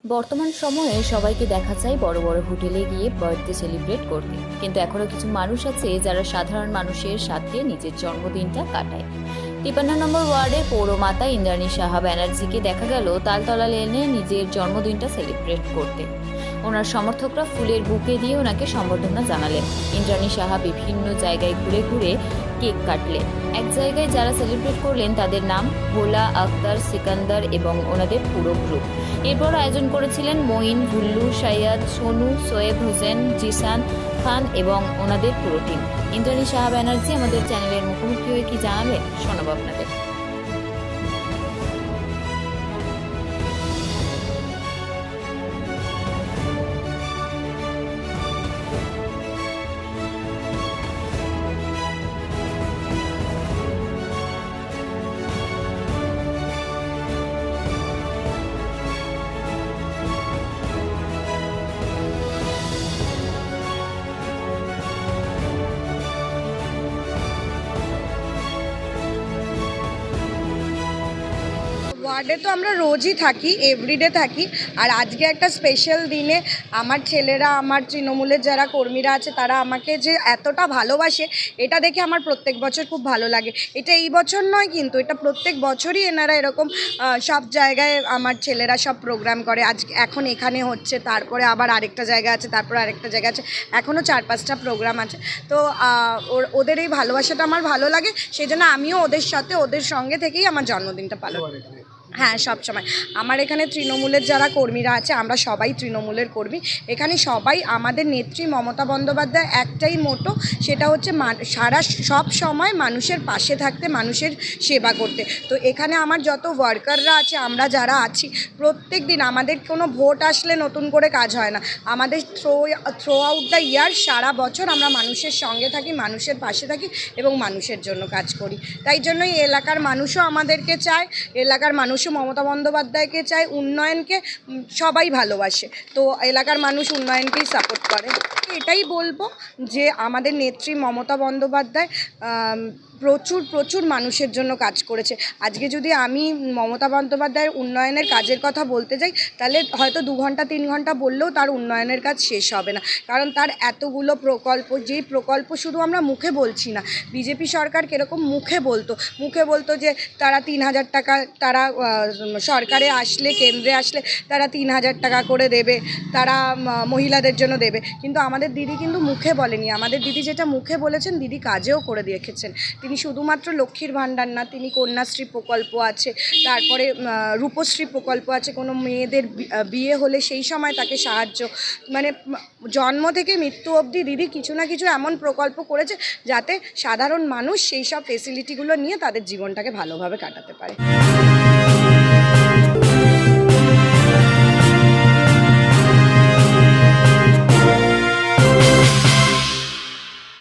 বর্তমান সময়ে সবাইকে দেখা যায় বড় বড় হোটেলে গিয়ে বার্থডে সেলিব্রেট করতে, কিন্তু এখনো কিছু মানুষ আছে যারা সাধারণ মানুষের সাথে নিজের জন্মদিনটা কাটায়। 53 নম্বর ওয়ার্ডের পৌরমাতা ইন্দ্রাণী সাহা ব্যানার্জিকে দেখা গেল তালতলা লেনে নিজের জন্মদিনটা সেলিব্রেট করতে। ওনার সমর্থকরা ফুলের বুকে দিয়ে ওনাকে সম্বর্ধনা জানালেন। ইন্দ্রাণী সাহা বিভিন্ন জায়গায় ঘুরে ঘুরে কেক কাটলেন। এক জায়গায় যারা সেলিব্রেট করলেন তাদের নাম ভোলা, আক্তার, সিকান্দার এবং ওনাদের পুরো গ্রুপ। এরপর আয়োজন করেছিলেন মঈন, ভুল্লু, সাইয়াদ, সোনু, সোয়েব হোসেন, জিসান খান এবং ওনাদের পুরো টিম। ইন্দ্রাণী সাহা ব্যানার্জি আমাদের চ্যানেলের মুখোমুখি হয়ে কি জানালেন শোনাবো আপনাদের। ওয়ার্ডে তো আমরা রোজই থাকি, এভরিডে থাকি। আর আজকে একটা স্পেশাল দিনে আমার ছেলেরা, আমার তৃণমূলের যারা কর্মীরা আছে তারা আমাকে যে এতটা ভালোবাসে, এটা দেখে আমার প্রত্যেক বছর খুব ভালো লাগে। এটা এই বছর নয়, কিন্তু এটা প্রত্যেক বছরই এনারা এরকম সব জায়গায় আমার ছেলেরা সব প্রোগ্রাম করে। এখন এখানে হচ্ছে, তারপরে আবার আরেকটা জায়গা আছে, তারপরে আরেকটা জায়গা আছে, এখনও 4-5টা প্রোগ্রাম আছে। তো ওদের এই ভালোবাসাটা আমার ভালো লাগে, সেই জন্য আমিও ওদের সঙ্গে থেকেই আমার জন্মদিনটা পালন করি। হ্যাঁ, সবসময় আমার এখানে তৃণমূলের যারা কর্মীরা আছে, আমরা সবাই তৃণমূলের কর্মী। এখানে সবাই আমাদের নেত্রী মমতা বন্দ্যোপাধ্যায় একটাই মোটো, সেটা হচ্ছে সব সময় মানুষের পাশে থাকতে, মানুষের সেবা করতে। তো এখানে আমার যত ওয়ার্কাররা আছে, আমরা যারা আছি, প্রত্যেক দিন আমাদের কোনো ভোট আসলে নতুন করে কাজ হয় না। আমাদের থ্রো আউট দ্য ইয়ার সারা বছর আমরা মানুষের সঙ্গে থাকি, মানুষের পাশে থাকি এবং মানুষের জন্য কাজ করি। তাই জন্যই এলাকার মানুষও আমাদেরকে চায়, এলাকার মানুষও মমতা বন্দ্যোপাধ্যায়কে চায়, উন্নয়নকে সবাই ভালোবাসে। তো এলাকার মানুষ উন্নয়নকেই সাপোর্ট করে। এটাই বলবো যে আমাদের নেত্রী মমতা বন্দ্যোপাধ্যায় প্রচুর মানুষের জন্য কাজ করেছে। আজকে যদি আমি মমতা বন্দ্যোপাধ্যায়ের উন্নয়নের কাজের কথা বলতে যাই, তাহলে হয়তো 2 ঘন্টা 3 ঘন্টা বললেও তার উন্নয়নের কাজ শেষ হবে না। কারণ তার এতগুলো প্রকল্প, যেই প্রকল্প শুধু আমরা মুখে বলছি না। বিজেপি সরকার কীরকম মুখে বলতো যে তারা 3000 টাকা, তারা সরকারে আসলে, কেন্দ্রে আসলে তারা 3000 টাকা করে দেবে, তারা মহিলাদের জন্য দেবে। কিন্তু আমাদের দিদি কিন্তু মুখে বলেনি। আমাদের দিদি যেটা মুখে বলেছেন, দিদি কাজেও করে রেখেছেন। তিনি শুধুমাত্র লক্ষ্মীর ভাণ্ডার না, তিনি কন্যাশ্রী প্রকল্প আছে, তারপরে রূপশ্রী প্রকল্প আছে, কোনো মেয়েদের বিয়ে হলে সেই সময় তাকে সাহায্য, মানে জন্ম থেকে মৃত্যু অবধি দিদি কিছু না কিছু এমন প্রকল্প করেছে যাতে সাধারণ মানুষ সেই সব ফেসিলিটিগুলো নিয়ে তাদের জীবনটাকে ভালোভাবে কাটাতে পারে।